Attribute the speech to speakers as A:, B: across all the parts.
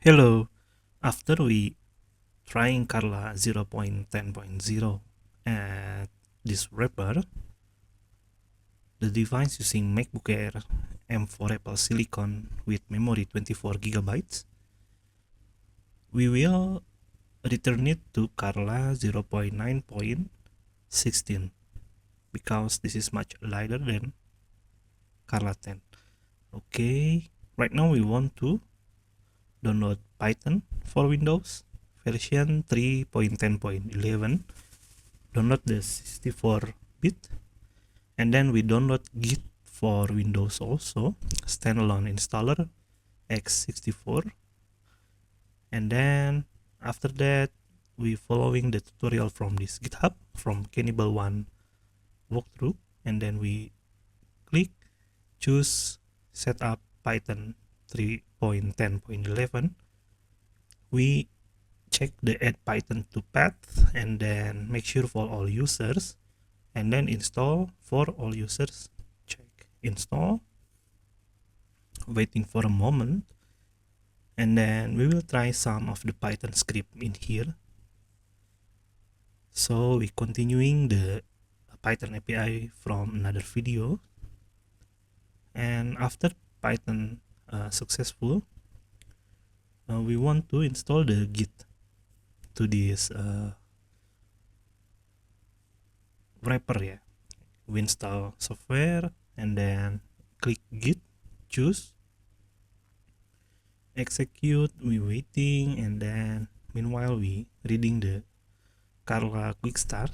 A: Hello. After we trying Carla 0.10.0 at this wrapper, the device using MacBook Air M4 Apple Silicon with memory 24 gigabytes, we will return it to Carla 0.9.16 because this is much lighter than Carla 10. Okay, right now we want to download Python for Windows version 3.10.11. Download the 64-bit, and then we download Git for Windows also, standalone installer x64, and then after that we following the tutorial from this GitHub from Cannibal One walkthrough, and then we click choose setup Python 3.10.11. We check the add Python to path and then make sure for all users, and then install for all users. Check install, waiting for a moment, and then we will try some of the Python script in here. So we continuing the Python API from another video, and after Python successful, we want to install the Git to this wrapper. Yeah, we install software and then click Git, choose, execute, we waiting, and then meanwhile we reading the Carla quick start.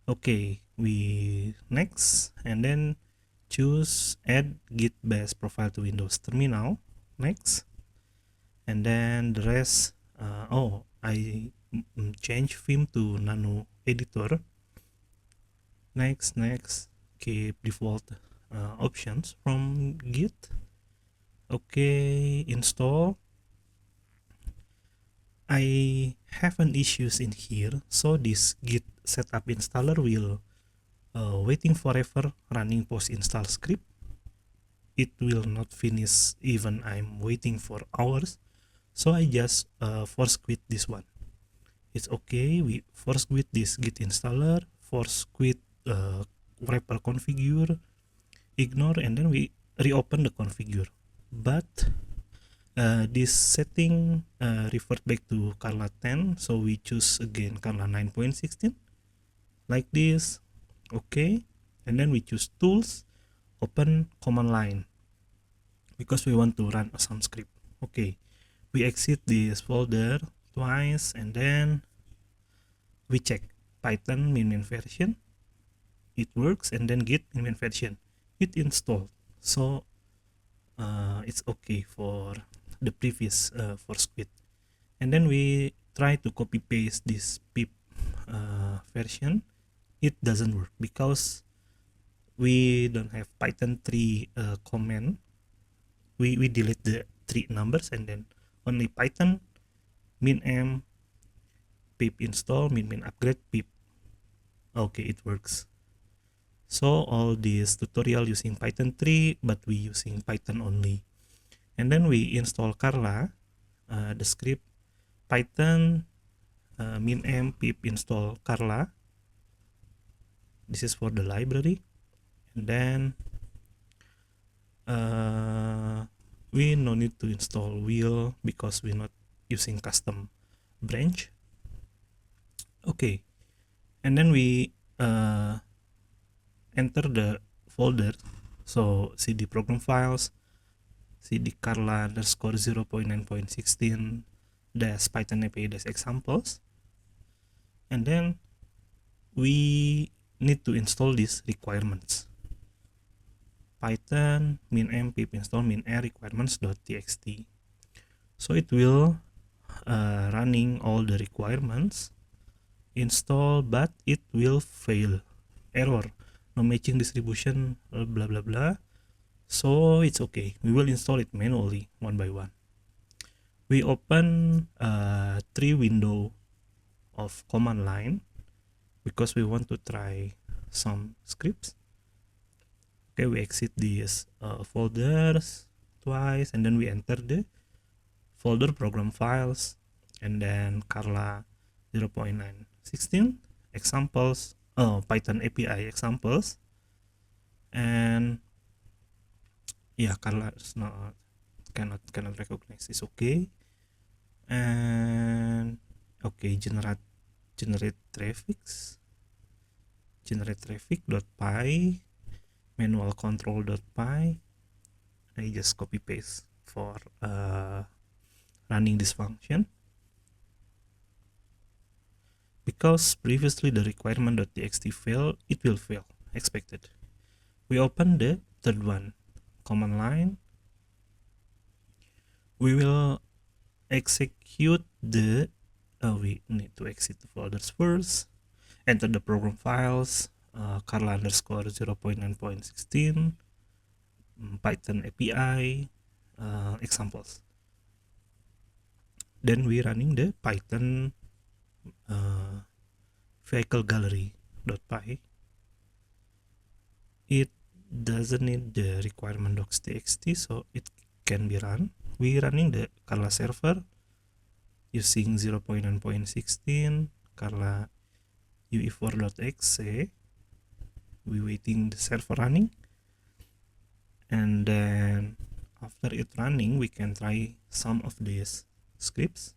A: Okay, we next, and then choose add git bash profile to Windows terminal, next, and then the rest. I change theme to nano editor, next, keep default options from Git. Okay, install. I have an issues in here, so this Git setup installer will waiting forever running post install script. It will not finish even I'm waiting for hours, so I just force quit this one. It's okay, we force quit this Git installer, force quit wrapper configure, ignore, and then we reopen the configure. But this setting revert back to Carla 10, so we choose again Carla 9.16 like this. Okay, and then we choose tools, open command line because we want to run some script. Okay, we exit this folder twice, and then we check Python min version, it works, and then git min version, it installed. So it's okay for the previous force quit. And then we try to copy paste this pip version. It doesn't work because we don't have Python 3 command. We delete the 3 numbers and then only Python min m pip install min upgrade pip. Okay, it works. So all this tutorial using Python 3, but we using Python only. And then we install Carla, the script Python min m pip install Carla. This is for the library, and then we no need to install wheel because we're not using custom branch. Okay, and then we enter the folder, so cd program files, cd Carla underscore 0.9.16 dash Python API dash examples, and then we need to install these requirements. Python min m pip install min r requirements.txt. So it will running all the requirements, install, but it will fail, error, no matching distribution, blah blah blah. So it's okay, we will install it manually one by one. We open 3 window of command line because we want to try some scripts. Okay, we exit these folders twice, and then we enter the folder program files, and then Carla 0.916 examples, Python API examples, and yeah, Carla is not cannot recognize. It's okay. And okay, generate traffic.py, manual control.py. I just copy paste for running this function, because previously the requirement.txt failed. It will fail, expected. We open the third one, command line. We will execute the we need to exit the folders first, enter the program files, Carla underscore 0.9.16, Python API examples. Then we running the Python vehicle gallery.py. It doesn't need the requirement docs.txt, so it can be run. We running the Carla server using 0.9.16, Carla ue4.exe. We waiting the server running, and then after it running, we can try some of these scripts.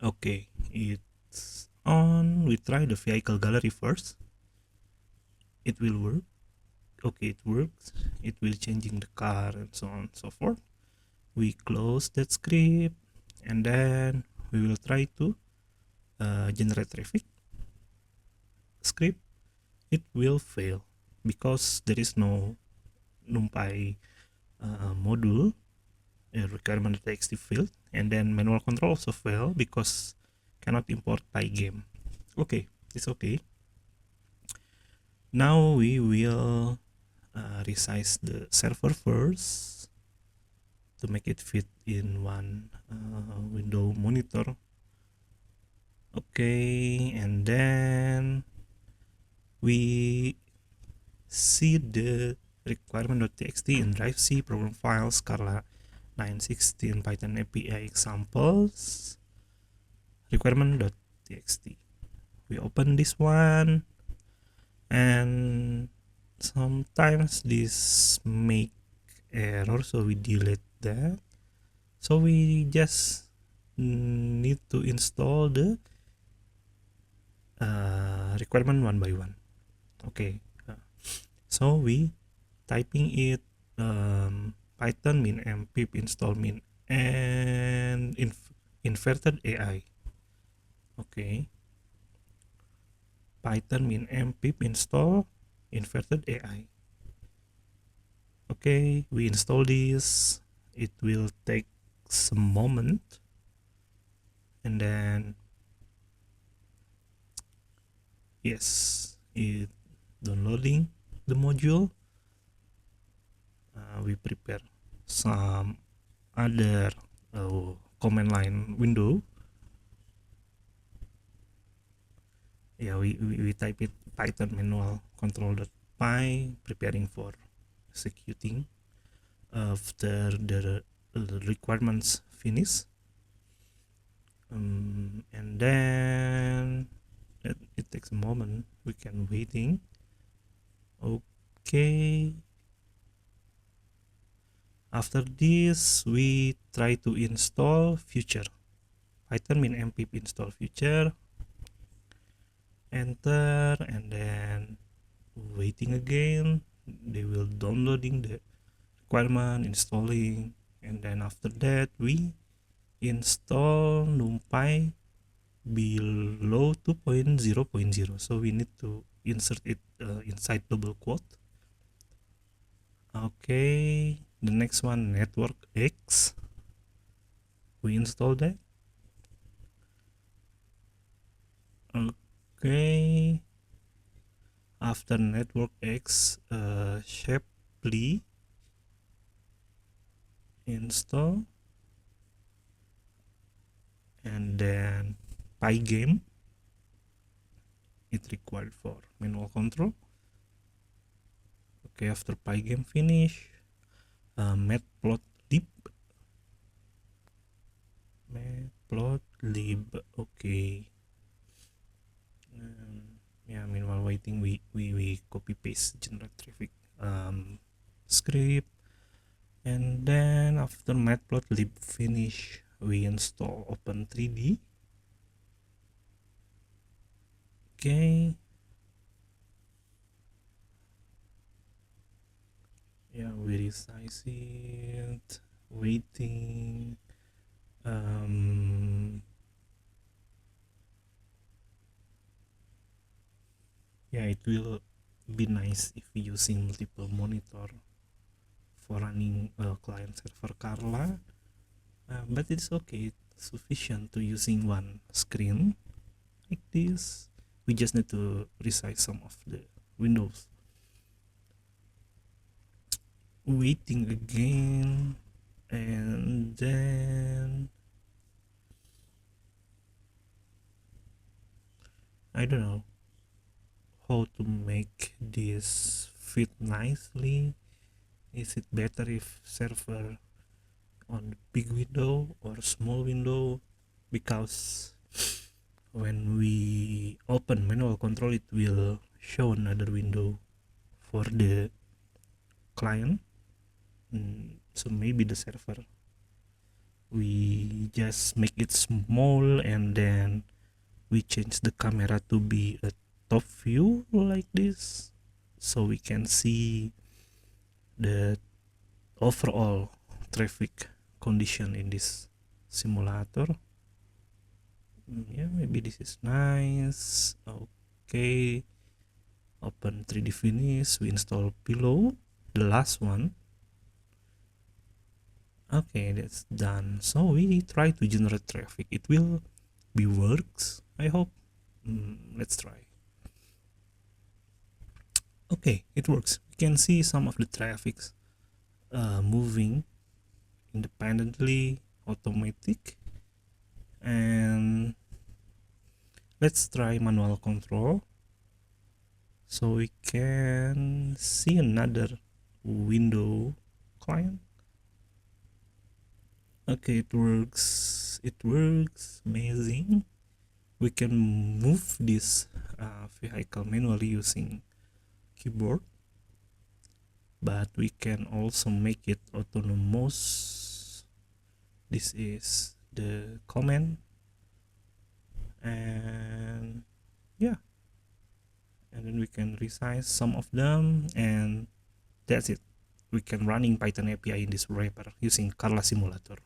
A: Okay, it's on. We try the vehicle gallery first. It will work. Okay, it works. It will changing the car and so on and so forth. We close that script, and then we will try to generate traffic script. It will fail because there is no NumPy module requirement.txt field, and then manual control also fail because cannot import Pygame. Okay, it's okay. Now we will resize the server first to make it fit in one window monitor. Okay, and then we see the requirement.txt in drive C, program files, Carla 916, Python API examples, requirement.txt. We open this one, and sometimes this make error, so we delete that. So we just need to install the requirement one by one. Okay, so we typing it Python min m pip install min and inverted AI. Okay, Python min m pip install inverted AI. Okay, we install this. It will take some moment, and then yes, it downloading the module. We prepare some other command line window. Yeah, we type it Python manual control.py, preparing for executing after the requirements finish, and then it takes a moment. We can waiting. Okay, after this we try to install future, Python min m pip install future, enter, and then waiting again. They will downloading the requirement, installing, and then after that we install NumPy below 2.0.0, so we need to insert it inside double quote. Okay, the next one, network X. We install that. Okay, after network X, Shapely install, and then Pygame. It required for manual control. Okay, after Pygame finish, matplotlib. Okay. Yeah, meanwhile waiting, we copy paste generate traffic script, and then after matplotlib finish, we install open3D. Okay. Yeah, we resize it, waiting. Yeah, it will be nice if using multiple monitor for running client server Carla, but it's okay, it's sufficient to using one screen like this. We just need to resize some of the windows. Waiting again, and then I don't know how to make this fit nicely. Is it better if server on the big window or small window? Because when we open manual control, it will show another window for the client. So maybe the server, we just make it small, and then we change the camera to be a top view like this, so we can see the overall traffic condition in this simulator. Yeah, maybe this is nice. Okay, open 3D finish, we install below the last one. Okay, that's done. So we try to generate traffic. It will be works, I hope. Let's try. Okay, it works. We can see some of the traffics moving independently, automatic. And let's try manual control, so we can see another window client. Okay, it works, amazing. We can move this vehicle manually using keyboard, but we can also make it autonomous. This is the command, and yeah, and then we can resize some of them, and that's it. We can running Python API in this wrapper using Carla simulator.